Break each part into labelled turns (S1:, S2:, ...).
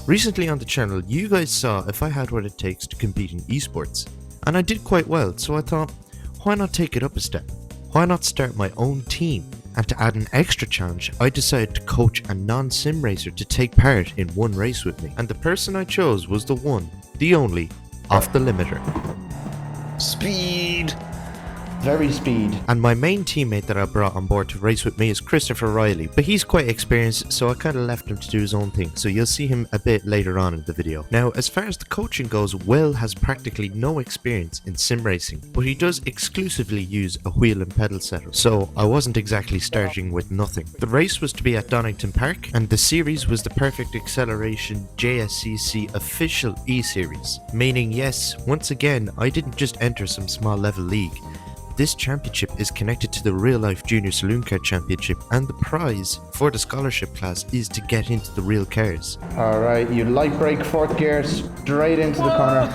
S1: Recently on the channel, you guys saw if I had what it takes to compete in eSports, and I did quite well, so I thought, why not take it up a step? Why not start my own team? And to add an extra challenge, I decided to coach a non-sim racer to take part in one race with me, and the person I chose was the one, the only, Off the Limiter.
S2: Speed! Very speed.
S1: And my main teammate that I brought on board to race with me is Christopher Riley, but he's quite experienced, so I kind of left him to do his own thing, so you'll see him a bit later on in the video. Now, as far as the coaching goes, Will has practically no experience in sim racing, but he does exclusively use a wheel and pedal setup, so I wasn't exactly starting with nothing. The race was to be at Donington Park, and the series was the Perfect Acceleration JSCC official E-Series, meaning yes, once again, I didn't just enter some small level league. This championship is connected to the real life Junior Saloon Car Championship, and the prize for the scholarship class is to get into the real cars.
S2: Alright, you light brake fourth gear straight into the corner.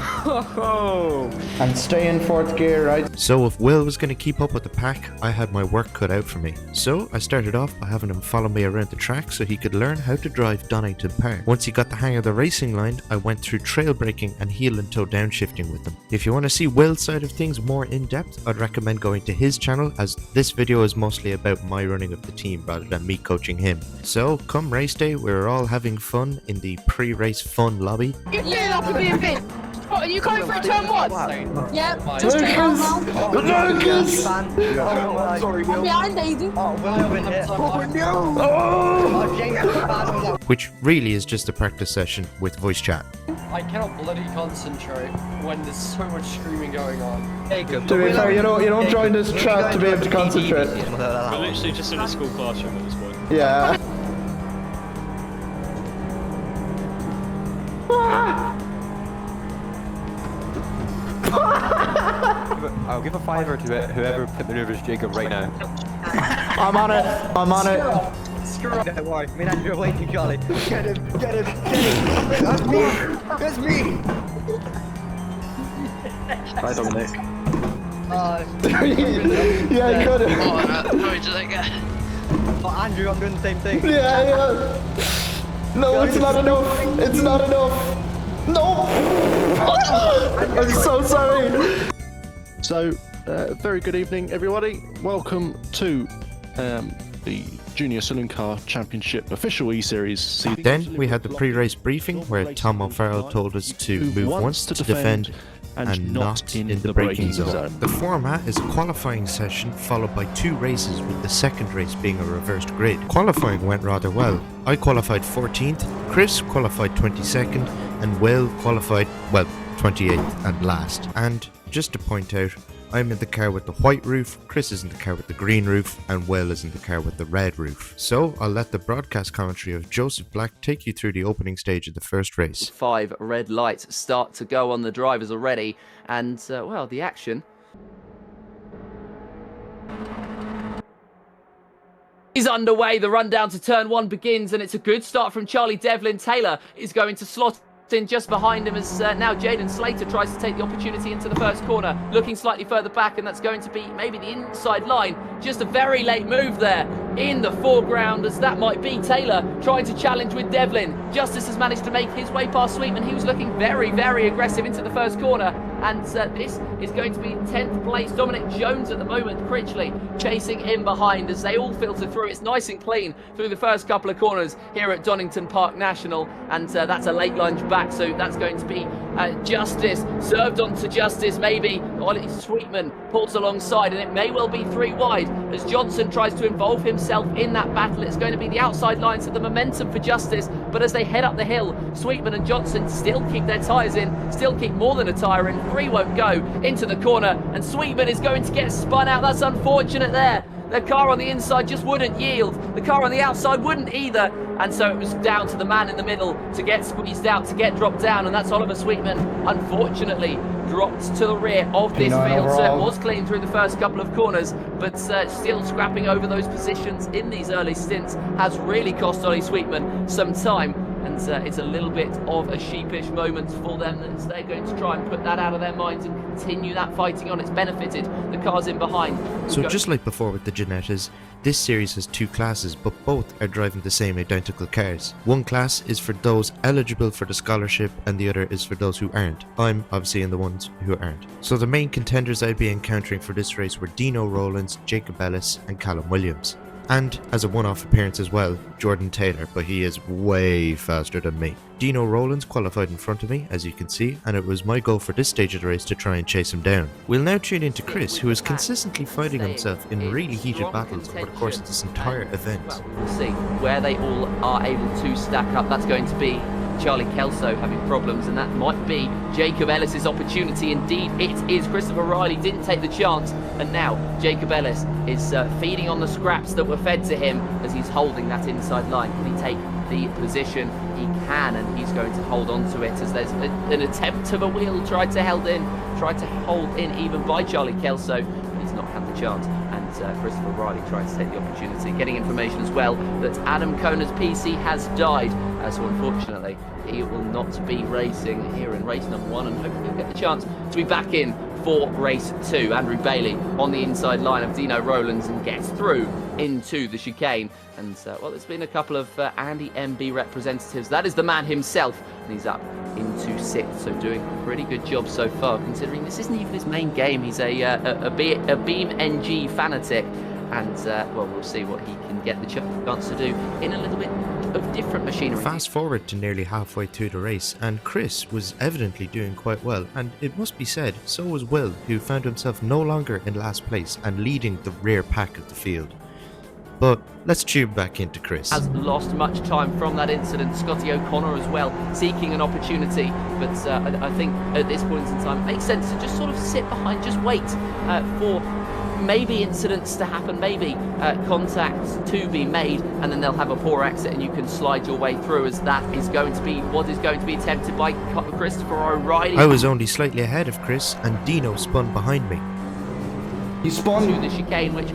S2: And stay in fourth gear, right?
S1: So if Will was going to keep up with the pack, I had my work cut out for me. So I started off by having him follow me around the track so he could learn how to drive Donington Park. Once he got the hang of the racing line, I went through trail braking and heel and toe downshifting with him. If you want to see Will's side of things more in depth, I'd recommend going to his channel, as this video is mostly about my running of the team rather than me coaching him. So come race day, we're all having fun in the pre-race fun lobby.
S3: You're getting off the beam. What, are you coming for turn one? Yeah, just
S2: Lucas! Lucas!
S3: I'm behind Daisy.
S1: Which really is just a practice session with voice chat.
S4: I cannot bloody concentrate when there's so much screaming going on.
S2: To be fair, you don't join this trap to be able to concentrate.
S5: We're literally just in a school classroom at this point.
S2: Yeah.
S6: I'll give a fiver to whoever put maneuvers Jacob right now.
S2: I'm on it. I'm on it.
S6: Screw up. Don't worry. Me and Andrew are waiting, Charlie. Get him. Get him. Get him. That's me. That's me. Bye, Dominic.
S2: Yeah, I got it.
S6: Oh, Andrew, I'm doing the same thing.
S2: Yeah. No, it's not enough. It's not enough. No. I'm so sorry.
S7: So, very good evening, everybody. Welcome to the Junior Saloon Car Championship official E-Series.
S1: Then we had the pre-race briefing where Tom O'Farrell told us to move once to defend and not in the braking zone. The format is a qualifying session followed by 2 races, with the second race being a reversed grid. Qualifying went rather well. I qualified 14th, Chris qualified 22nd, and Will qualified, well, 28th and last. And just to point out, I'm in the car with the white roof, Chris is in the car with the green roof, and Will is in the car with the red roof. So I'll let the broadcast commentary of Joseph Black take you through the opening stage of the first race.
S8: 5 red lights start to go on the drivers already, and well, the action is underway. The run down to turn 1 begins, and it's a good start from Charlie. Devlin Taylor is going to slot in just behind him as now Jaden Slater tries to take the opportunity into the first corner, looking slightly further back, and that's going to be maybe the inside line. Just a very late move there in the foreground, as that might be Taylor trying to challenge with Devlin. Justice has managed to make his way past Sweetman. He was looking very, very aggressive into the first corner, and this is going to be 10th place. Dominic Jones at the moment, Critchley chasing in behind as they all filter through. It's nice and clean through the first couple of corners here at Donington Park National, and that's a late lunge back, so that's going to be Justice served on to Justice. Maybe Ollie Sweetman pulls alongside, and it may well be 3 wide as Johnson tries to involve himself in that battle. It's going to be the outside lines of the momentum for Justice, but as they head up the hill, Sweetman and Johnson still keep their tyres in, still keep more than a tyre in. 3 won't go into the corner, and Sweetman is going to get spun out. That's unfortunate there. The car on the inside just wouldn't yield. The car on the outside wouldn't either. And so it was down to the man in the middle to get squeezed out, to get dropped down. And that's Oliver Sweetman, unfortunately, dropped to the rear of this field. So it was clean through the first couple of corners, but still scrapping over those positions in these early stints has really cost Ollie Sweetman some time and it's a little bit of a sheepish moment for them as they're going to try and put that out of their minds and continue that fighting on. It's benefited the cars in behind.
S1: So just like before with the Ginettas, this series has two classes, but both are driving the same identical cars. One class is for those eligible for the scholarship and the other is for those who aren't. I'm obviously in the ones who aren't. So the main contenders I'd be encountering for this race were Dino Rowlands, Jacob Ellis and Callum Williams. And as a one-off appearance as well, Jordan Taylor, but he is way faster than me. Dino Rowlands qualified in front of me, as you can see, and it was my goal for this stage of the race to try and chase him down. We'll now tune into Chris, who is consistently fighting himself in really heated battles over the course of this entire event.
S8: Well, we'll see where they all are able to stack up. That's going to be Charlie Kelso having problems, and that might be Jacob Ellis's opportunity. Indeed, it is. Christopher Riley didn't take the chance, and now Jacob Ellis is feeding on the scraps that were fed to him as he's holding that inside line. Can he take the position? He can, and he's going to hold on to it as there's an attempt of a wheel tried to hold in even by Charlie Kelso, but he's not had the chance. And Christopher Riley trying to take the opportunity, getting information as well that Adam Kona's PC has died, so unfortunately he will not be racing here in race number 1, and hopefully he'll get the chance to be back in for race 2. Andrew Bailey on the inside line of Dino Rowlands and gets through into the chicane. And well, there's been a couple of Andy MB representatives. That is the man himself, and he's up into 6th, so doing a pretty good job so far, considering this isn't even his main game. He's a beaming fanatic, and well, we'll see what he can get the chance to do in a little bit of different machinery.
S1: Fast forward to nearly halfway through the race, and Chris was evidently doing quite well, and it must be said, so was Will, who found himself no longer in last place and leading the rear pack of the field. But let's tune back into Chris.
S8: Has lost much time from that incident. Scotty O'Connor as well, seeking an opportunity, but I think at this point in time it makes sense to just sort of sit behind, just wait for maybe incidents to happen, maybe contacts to be made, and then they'll have a poor exit and you can slide your way through, as that is going to be what is going to be attempted by Christopher O'Reilly.
S1: I was only slightly ahead of Chris, and Dino spun behind me.
S2: He spun
S8: to the chicane, which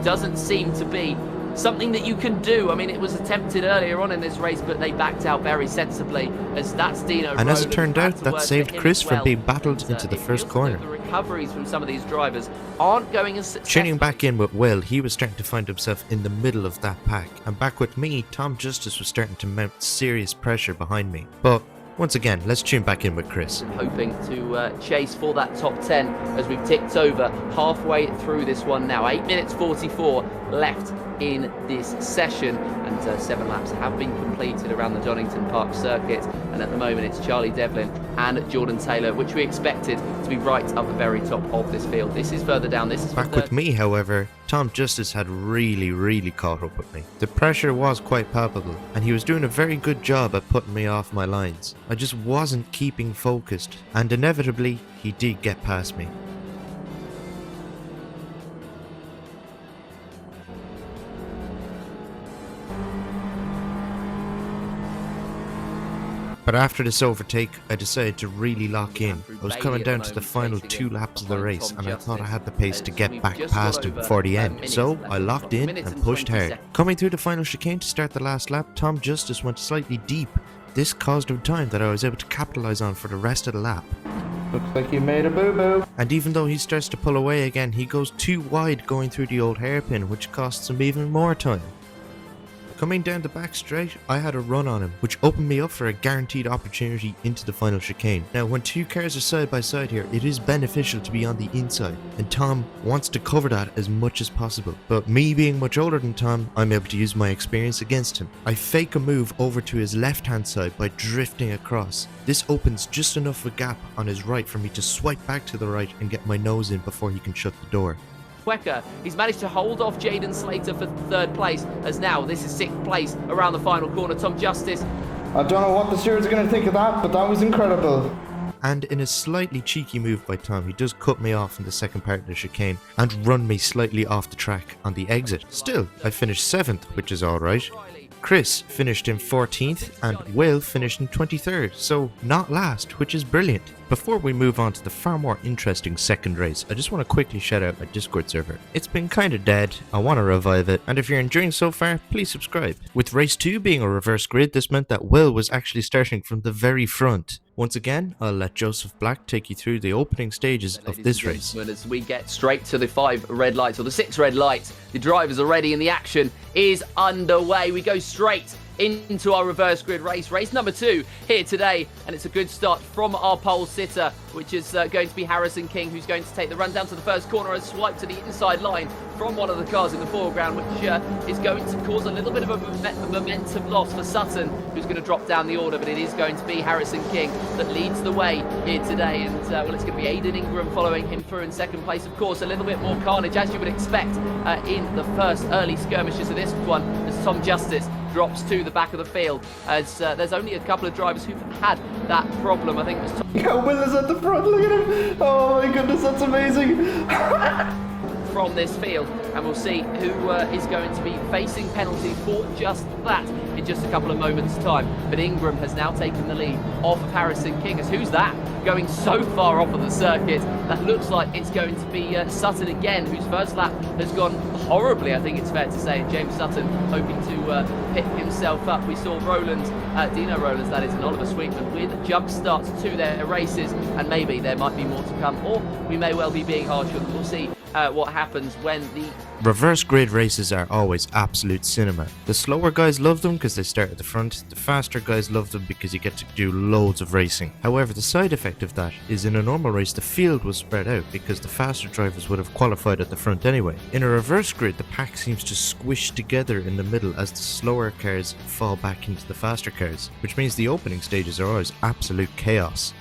S8: doesn't seem to be something that you can do. I mean, it was attempted earlier on in this race, but they backed out very sensibly, as that's Dino.
S1: And as it turned out, that saved Chris from being battled into the first corner.
S8: The recoveries from some of these drivers aren't going as successfully.
S1: Tuning back in with Will, he was starting to find himself in the middle of that pack, and back with me, Tom Justice was starting to mount serious pressure behind me. But once again, let's tune back in with Chris.
S8: Hoping to chase for that top 10 as we've ticked over halfway through this one now. 8 minutes 44 left in this session, and 7 laps have been completed around the Donington Park circuit, and at the moment it's Charlie Devlin and Jordan Taylor, which we expected to be right up the very top of this field. This is further down. This is
S1: back with me, however. Tom Justice had really caught up with me. The pressure was quite palpable, and he was doing a very good job at putting me off my lines. I just wasn't keeping focused, and inevitably he did get past me. But after this overtake, I decided to really lock in. I was coming down to the final 2 laps of the race, and I thought I had the pace to get back past him before the end. So I locked in and pushed hard. Coming through the final chicane to start the last lap, Tom Justice went slightly deep. This caused him time that I was able to capitalise on for the rest of the lap.
S2: Looks like you made a boo-boo.
S1: And even though he starts to pull away again, he goes too wide going through the old hairpin, which costs him even more time. Coming down the back straight, I had a run on him, which opened me up for a guaranteed opportunity into the final chicane. Now, when 2 cars are side by side here, it is beneficial to be on the inside, and Tom wants to cover that as much as possible. But me being much older than Tom, I'm able to use my experience against him. I fake a move over to his left-hand side by drifting across. This opens just enough of a gap on his right for me to swipe back to the right and get my nose in before he can shut the door.
S8: Wecker, he's managed to hold off Jaden Slater for 3rd place, as now this is 6th place around the final corner. Tom Justice.
S2: I don't know what the stewards are going to think of that, but that was incredible.
S1: And in a slightly cheeky move by Tom, he does cut me off in the second part of the chicane and run me slightly off the track on the exit. Still, I finished 7th, which is alright. Chris finished in 14th and Will finished in 23rd, so not last, which is brilliant. Before we move on to the far more interesting second race, I just want to quickly shout out my Discord server. It's been kinda dead, I want to revive it, and if you're enjoying so far, please subscribe. With race 2 being a reverse grid, this meant that Will was actually starting from the very front. Once again, I'll let Joseph Black take you through the opening stages of this race.
S8: As we get straight to the 5 red lights, or the 6 red lights, the drivers are ready and the action is underway. We go straight into our reverse grid race. Race number 2 here today, and it's a good start from our pole sitter, which is going to be Harrison King, who's going to take the run down to the first corner and swipe to the inside line from one of the cars in the foreground, which is going to cause a little bit of a momentum loss for Sutton, who's going to drop down the order, but it is going to be Harrison King that leads the way here today, and well, it's going to be Aiden Ingram following him through in second place. Of course, a little bit more carnage, as you would expect in the first early skirmishes of this one, as Tom Justice drops to the back of the field, as there's only a couple of drivers who've had that problem. I think it was Tom.
S2: Yeah, Will is at the front, look at him. Oh my goodness, that's amazing.
S8: From this field, and we'll see who is going to be facing penalties for just that in just a couple of moments' time. But Ingram has now taken the lead off of Harrison King, as who's that going so far off of the circuit? That looks like it's going to be Sutton again, whose first lap has gone horribly, I think it's fair to say. James Sutton hoping to pick himself up. We saw Dino Rowlands, that is, and Oliver Sweetman with jump starts to their races, and maybe there might be more to come, or we may well be being harsh on them. We'll see what happens when the
S1: reverse grid races are always absolute cinema. The slower guys love them because they start at the front, the faster guys love them because you get to do loads of racing. However, the side effect of that is in a normal race the field will spread out because the faster drivers would have qualified at the front anyway. In a reverse grid, the pack seems to squish together in the middle as the slower cars fall back into the faster cars, which means the opening stages are always absolute chaos.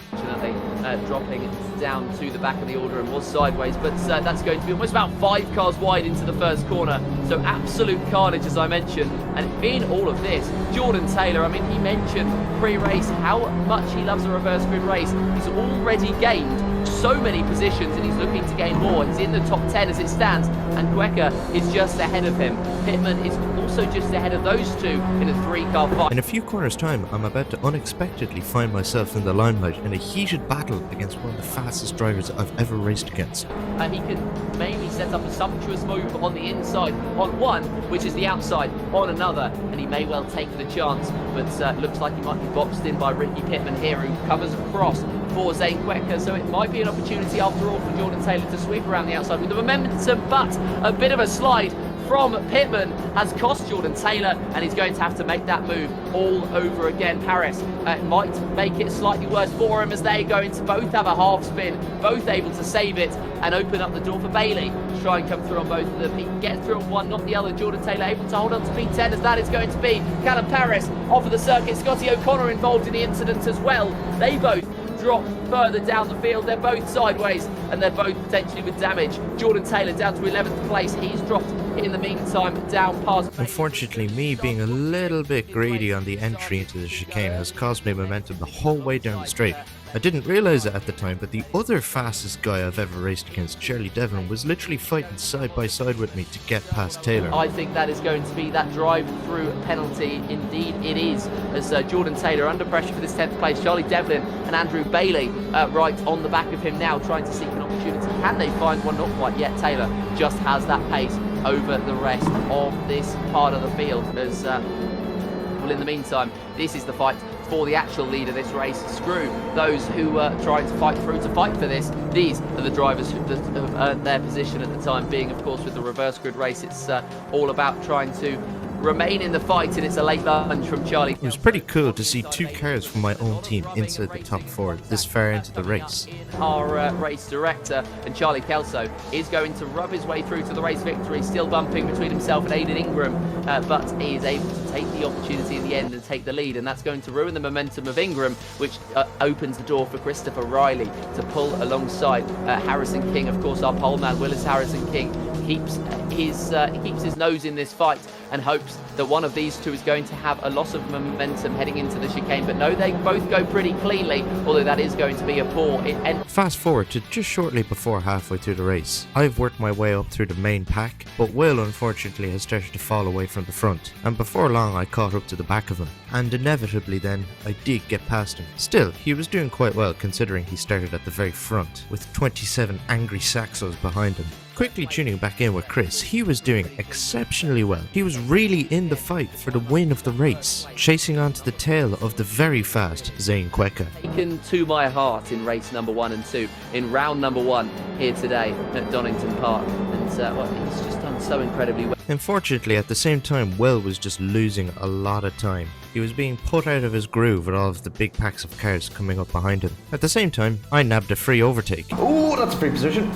S8: Dropping down to the back of the order and was sideways, but that's going to be almost about 5 cars wide into the first corner, so absolute carnage, as I mentioned. And in all of this, Jordan Taylor, I mean, he mentioned pre-race how much he loves a reverse grid race. He's already gained so many positions and he's looking to gain more. He's in the top 10 as it stands, and Quecker is just ahead of him. Pittman is also just ahead of those two in a 3-car fight.
S1: In a few corners' time, I'm about to unexpectedly find myself in the limelight in a heated battle against one of the fastest drivers I've ever raced against.
S8: He can maybe set up a sumptuous move on the inside on one, which is the outside on another, and he may well take the chance, but looks like he might be boxed in by Ricky Pittman here, who covers across for Zane Quecker, so it might be an opportunity after all for Jordan Taylor to sweep around the outside with the momentum, but a bit of a slide from Pittman has cost Jordan Taylor, and he's going to have to make that move all over again. Paris might make it slightly worse for him, as they're going to both have a half spin, both able to save it and open up the door for Bailey to try and come through on both of them. He can get through on one, not the other. Jordan Taylor able to hold on to P10, as that is going to be Callum Paris off of the circuit. Scotty O'Connor involved in the incident as well. They both drop further down the field. They're both sideways and they're both potentially with damage. Jordan Taylor down to 11th place. He's dropped in the meantime down past.
S1: Unfortunately, me being a little bit greedy on the entry into the chicane has caused me momentum the whole way down the straight. I didn't realise it at the time, but the other fastest guy I've ever raced against, Charlie Devlin, was literally fighting side by side with me to get past Taylor.
S8: I think that is going to be that drive-through penalty. Indeed it is, as Jordan Taylor under pressure for this 10th place. Charlie Devlin and Andrew Bailey right on the back of him now, trying to seek an opportunity. Can they find one? Not quite yet. Taylor just has that pace over the rest of this part of the field, as well, in the meantime, this is the fight for the actual lead of this race. Screw those who are trying to fight through to fight for this. These are the drivers who have earned their position at the time being. Of course, with the reverse grid race, it's all about trying to remain in the fight, and it's a late lunge from Charlie.
S1: It was pretty cool to see 2 cars from my own team inside the top 4 this far into the race.
S8: Our race director, and Charlie Kelso is going to rub his way through to the race victory, still bumping between himself and Aiden Ingram, but he is able to take the opportunity in the end and take the lead, and that's going to ruin the momentum of Ingram, which opens the door for Christopher Riley to pull alongside Harrison King. Of course, our pole man Willis Harrison King keeps his nose in this fight and hopes perhaps that one of these two is going to have a loss of momentum heading into the chicane, but no, they both go pretty cleanly, although that is going to be a poor end.
S1: Fast forward to just shortly before halfway through the race. I've worked my way up through the main pack, but Will unfortunately has started to fall away from the front, and before long I caught up to the back of him, and inevitably then I did get past him. Still, he was doing quite well considering he started at the very front, with 27 angry Saxos behind him. Quickly tuning back in with Chris, he was doing exceptionally well. He was really in the fight for the win of the race, chasing onto the tail of the very fast Zane Queka.
S8: Taken to my heart in race number 1 and 2, in round number 1 here today at Donington Park, and he's just done so incredibly well.
S1: Unfortunately, at the same time, Will was just losing a lot of time. He was being put out of his groove with all of the big packs of cars coming up behind him. At the same time, I nabbed a free overtake.
S2: Oh, that's a free position.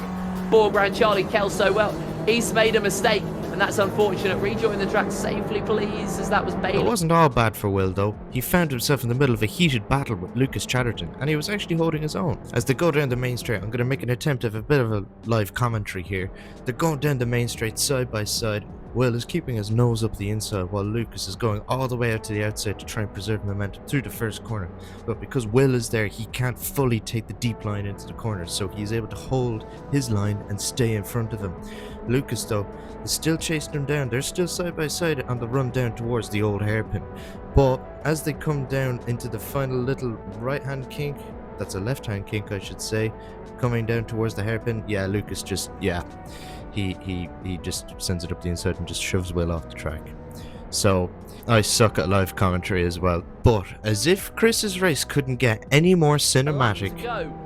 S8: Foreground Charlie Kelso, well, he's made a mistake, and that's unfortunate. Rejoin the track safely, please, as that was Bailey.
S1: It wasn't all bad for Will, though. He found himself in the middle of a heated battle with Lucas Chatterton, and he was actually holding his own. As they go down the main straight, I'm going to make an attempt of a bit of a live commentary here. They're going down the main straight side by side. Will is keeping his nose up the inside while Lucas is going all the way out to the outside to try and preserve momentum through the first corner. But because Will is there, he can't fully take the deep line into the corner, so he's able to hold his line and stay in front of him. Lucas, though, is still chasing him down. They're still side by side on the run down towards the old hairpin. But as they come down into the final little right-hand kink, that's a left-hand kink I should say, coming down towards the hairpin, yeah, Lucas just, yeah. He just sends it up the inside and just shoves Will off the track. So, I suck at live commentary as well. But, as if Chris's race couldn't get any more cinematic,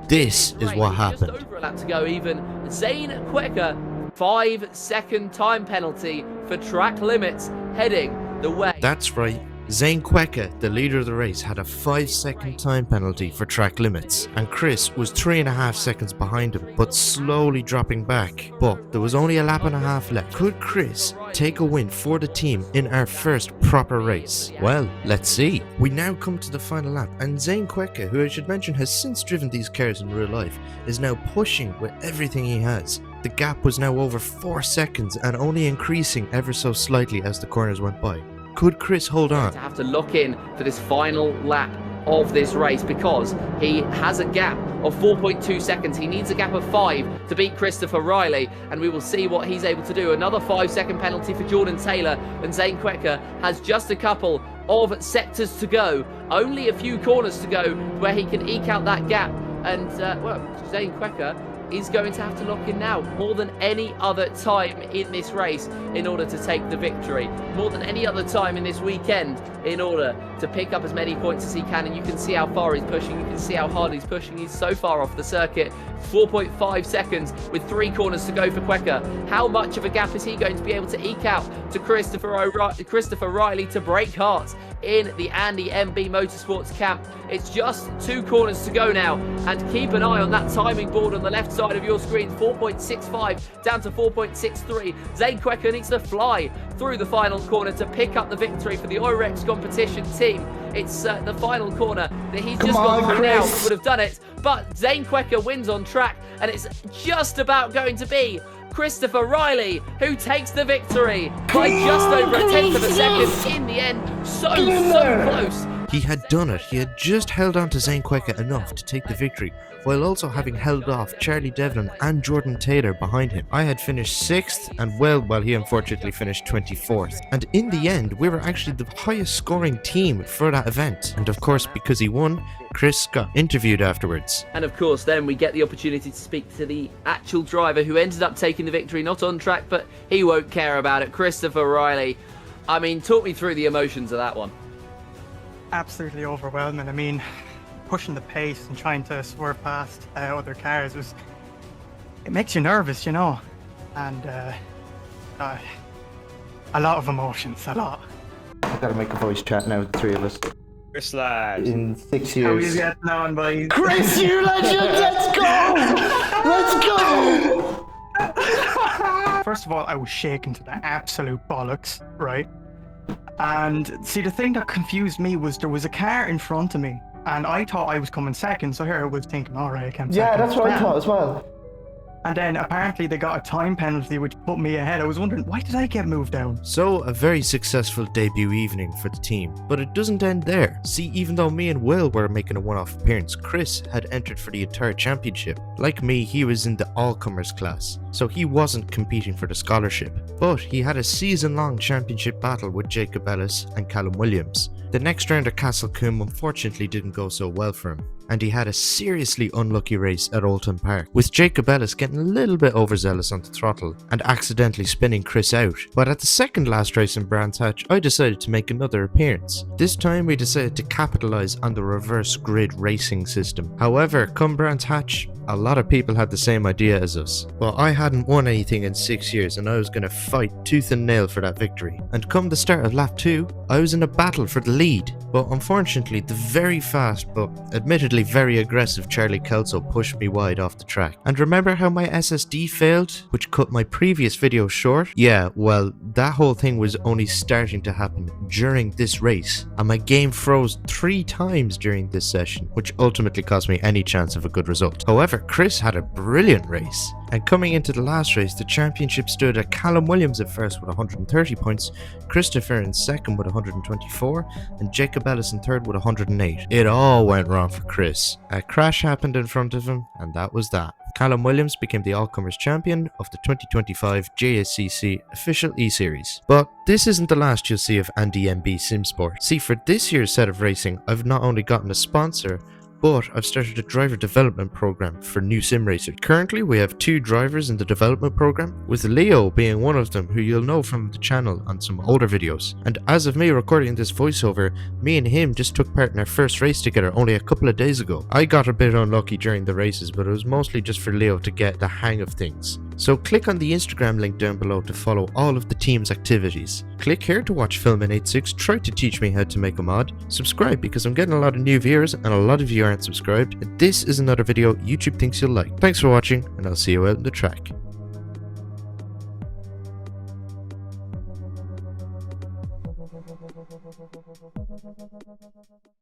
S1: this is what happened.
S8: Just over a lap to go even. Zane Queka, 5-second time penalty for track limits heading the way.
S1: That's right. Zane Queka, the leader of the race, had a 5-second time penalty for track limits, and Chris was 3.5 seconds behind him, but slowly dropping back. But there was only a lap and a half left. Could Chris take a win for the team in our first proper race? Well, let's see. We now come to the final lap, and Zane Queka, who I should mention has since driven these cars in real life, is now pushing with everything he has. The gap was now over 4 seconds and only increasing ever so slightly as the corners went by. Could Chris hold on?
S8: To have to lock in for this final lap of this race because he has a gap of 4.2 seconds. He needs a gap of 5 to beat Christopher Riley, and we will see what he's able to do. Another 5-second penalty for Jordan Taylor, and Zane Queka has just a couple of sectors to go. Only a few corners to go where he can eke out that gap. And, well, Zane Queka is going to have to lock in now more than any other time in this race in order to take the victory, more than any other time in this weekend in order to pick up as many points as he can. And you can see how far he's pushing, you can see how hard he's pushing. He's so far off the circuit, 4.5 seconds with 3 corners to go for Queka. How much of a gap is he going to be able to eke out to Christopher Riley to break hearts in the Andy MB Motorsports camp? It's just 2 corners to go now, and keep an eye on that timing board on the left side of your screen. 4.65 down to 4.63. Zane Queka needs to fly through the final corner to pick up the victory for the Oirex competition team. It's the final corner that he's just gone through now would have done it, but Zane Queka wins on track, and it's just about going to be Christopher Riley who takes the victory by just over a tenth of a second in the end. So close.
S1: He had done it. He had just held on to Zane Queka enough to take the victory, while also having held off Charlie Devlin and Jordan Taylor behind him. I had finished 6th, and well, he unfortunately finished 24th. And in the end, we were actually the highest scoring team for that event. And of course, because he won, Chris got interviewed afterwards.
S8: And of course, then we get the opportunity to speak to the actual driver who ended up taking the victory, not on track, but he won't care about it, Christopher Riley. I mean, talk me through the emotions of that one.
S9: Absolutely overwhelming. I mean, pushing the pace and trying to swerve past other cars it makes you nervous, you know, and a lot of emotions, a lot.
S2: I've got to make a voice chat now with the 3 of us.
S5: Chris lad.
S2: In 6
S9: How are
S2: years.
S9: you getting on, boys?
S2: Chris, you legend! Let's go! Let's go!
S9: First of all, I was shaken to the absolute bollocks, right? And see, the thing that confused me was there was a car in front of me, and I thought I was coming second, so here I was thinking, all right, I came second.
S2: Yeah, that's what I thought as well.
S9: And then apparently they got a time penalty which put me ahead. I was wondering, why did I get moved down?
S1: So, a very successful debut evening for the team, but it doesn't end there. See, even though me and Will were making a one-off appearance, Chris had entered for the entire championship. Like me, he was in the all-comers class, so he wasn't competing for the scholarship, but he had a season-long championship battle with Jacob Ellis and Callum Williams. The next round at Castle Coombe unfortunately didn't go so well for him, and he had a seriously unlucky race at Oulton Park, with Jacob Ellis getting a little bit overzealous on the throttle and accidentally spinning Chris out. But at the second last race in Brands Hatch, I decided to make another appearance. This time we decided to capitalise on the reverse grid racing system. However, come Brands Hatch, a lot of people had the same idea as us. Well, I hadn't won anything in 6 years and I was going to fight tooth and nail for that victory. And come the start of lap 2, I was in a battle for the lead. But unfortunately, the very fast but admittedly very aggressive Charlie Kelso pushed me wide off the track. And remember how my SSD failed, which cut my previous video short? Yeah, well, that whole thing was only starting to happen during this race, and my game froze 3 times during this session, which ultimately cost me any chance of a good result. However, Chris had a brilliant race, and coming into the last race, the championship stood at Callum Williams at first with 130 points, Christopher in second with 124, and Jacob Ellis in third with 108. It all went wrong for Chris. A crash happened in front of him, and that was that. Callum Williams became the all-comers champion of the 2025 JSCC official E-Series. But this isn't the last you'll see of Andy MB Simsport. See, for this year's set of racing, I've not only gotten a sponsor, but I've started a driver development program for new sim racers. Currently, we have 2 drivers in the development program, with Leo being one of them, who you'll know from the channel on some older videos. And as of me recording this voiceover, me and him just took part in our first race together only a couple of days ago. I got a bit unlucky during the races, but it was mostly just for Leo to get the hang of things. So click on the Instagram link down below to follow all of the team's activities. Click here to watch Filmin86 try to teach me how to make a mod. Subscribe because I'm getting a lot of new viewers and a lot of you aren't subscribed. And this is another video YouTube thinks you'll like. Thanks for watching, and I'll see you out on the track.